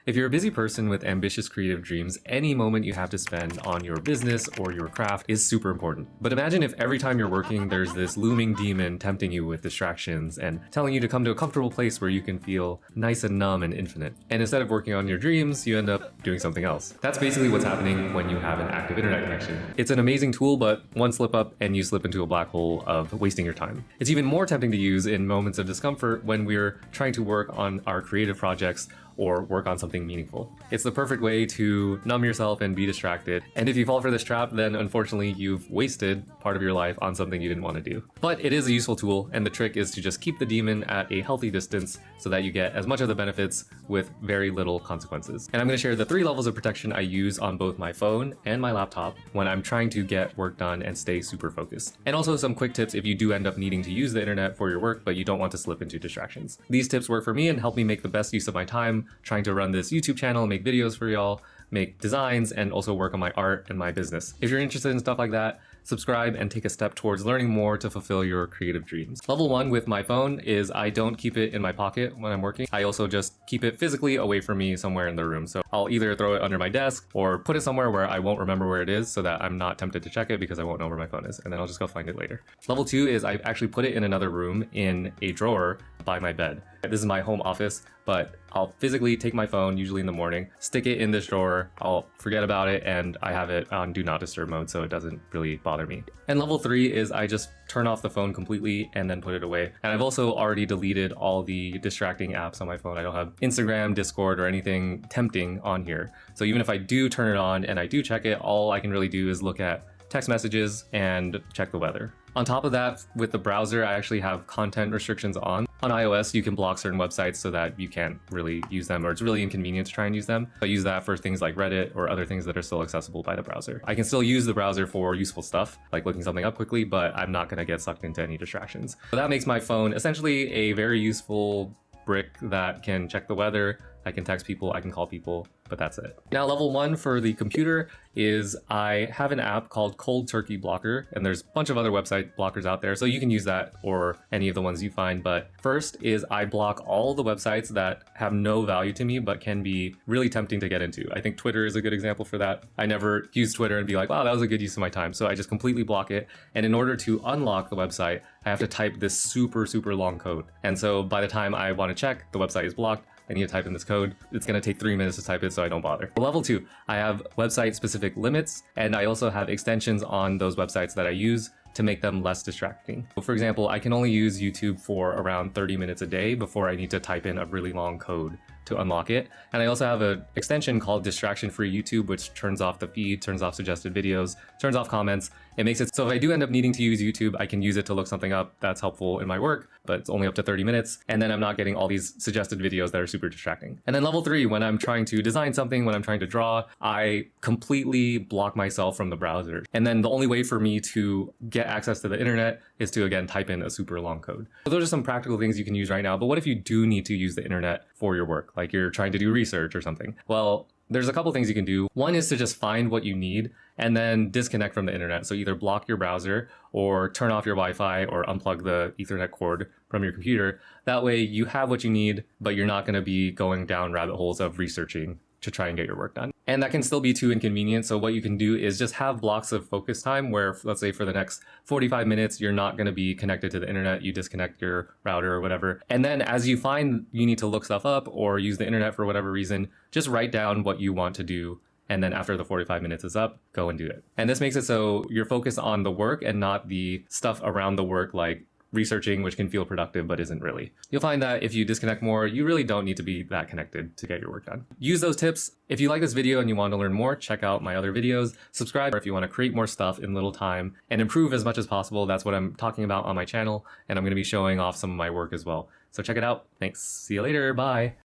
If you're a busy person with ambitious creative dreams, any moment you have to spend on your business or your craft is super important. But imagine if every time you're working, there's this looming demon tempting you with distractions and telling you to come to a comfortable place where you can feel nice and numb and infinite. And instead of working on your dreams, you end up doing something else. That's basically what's happening when you have an active internet connection. It's an amazing tool, but one slip up and you slip into a black hole of wasting your time. It's even more tempting to use in moments of discomfort when we're trying to work on our creative projects or work on something meaningful. It's the perfect way to numb yourself and be distracted. And if you fall for this trap, then unfortunately you've wasted part of your life on something you didn't want to do. But it is a useful tool, and the trick is to just keep the demon at a healthy distance so that you get as much of the benefits with very little consequences. And I'm going to share the 3 levels of protection I use on both my phone and my laptop when I'm trying to get work done and stay super focused. And also some quick tips if you do end up needing to use the internet for your work, but you don't want to slip into distractions. These tips work for me and help me make the best use of my time trying to run this YouTube channel, make videos for y'all, make designs, and also work on my art and my business. If you're interested in stuff like that, subscribe and take a step towards learning more to fulfill your creative dreams. Level 1 with my phone is I don't keep it in my pocket when I'm working. I also just keep it physically away from me somewhere in the room. So I'll either throw it under my desk or put it somewhere where I won't remember where it is so that I'm not tempted to check it because I won't know where my phone is, and then I'll just go find it later. Level 2 is I actually put it in another room in a drawer by my bed. This is my home office, but I'll physically take my phone, usually in the morning, stick it in this drawer, I'll forget about it, and I have it on do not disturb mode so it doesn't really bother me. And level 3 is I just turn off the phone completely and then put it away. And I've also already deleted all the distracting apps on my phone. I don't have Instagram, Discord, or anything tempting on here. So even if I do turn it on and I do check it, all I can really do is look at text messages and check the weather. On top of that, with the browser, I actually have content restrictions on. On iOS, you can block certain websites so that you can't really use them, or it's really inconvenient to try and use them. I use that for things like Reddit or other things that are still accessible by the browser. I can still use the browser for useful stuff, like looking something up quickly, but I'm not gonna get sucked into any distractions. So that makes my phone essentially a very useful brick that can check the weather, I can text people, I can call people, but that's it. Now, level 1 for the computer is I have an app called Cold Turkey Blocker, and there's a bunch of other website blockers out there, so you can use that or any of the ones you find. But first is I block all the websites that have no value to me, but can be really tempting to get into. I think Twitter is a good example for that. I never use Twitter and be like, wow, that was a good use of my time. So I just completely block it. And in order to unlock the website, I have to type this super, super long code. And so by the time I want to check, the website is blocked. I need to type in this code. It's going to take 3 minutes to type it, so I don't bother. Level 2, I have website specific limits, and I also have extensions on those websites that I use to make them less distracting. For example, I can only use YouTube for around 30 minutes a day before I need to type in a really long code to unlock it. And I also have an extension called Distraction Free YouTube, which turns off the feed, turns off suggested videos, turns off comments. It makes it so if I do end up needing to use YouTube, I can use it to look something up that's helpful in my work, but it's only up to 30 minutes. And then I'm not getting all these suggested videos that are super distracting. And then level 3, when I'm trying to design something, when I'm trying to draw, I completely block myself from the browser. And then the only way for me to get access to the internet is to, again, type in a super long code. So those are some practical things you can use right now. But what if you do need to use the internet for your work? Like you're trying to do research or something? Well, there's a couple things you can do. One is to just find what you need and then disconnect from the internet. So either block your browser or turn off your Wi-Fi or unplug the Ethernet cord from your computer. That way you have what you need, but you're not going to be going down rabbit holes of researching to try and get your work done. And that can still be too inconvenient. So what you can do is just have blocks of focus time where, let's say for the next 45 minutes, you're not going to be connected to the internet. You disconnect your router or whatever. And then as you find you need to look stuff up or use the internet for whatever reason, just write down what you want to do. And then after the 45 minutes is up, go and do it. And this makes it so you're focused on the work and not the stuff around the work, like researching, which can feel productive but isn't really. You'll find that if you disconnect more, you really don't need to be that connected to get your work done. Use those tips. If you like this video and you want to learn more, check out my other videos. Subscribe if you want to create more stuff in little time and improve as much as possible. That's what I'm talking about on my channel, and I'm going to be showing off some of my work as well. So check it out. Thanks. See you later. Bye.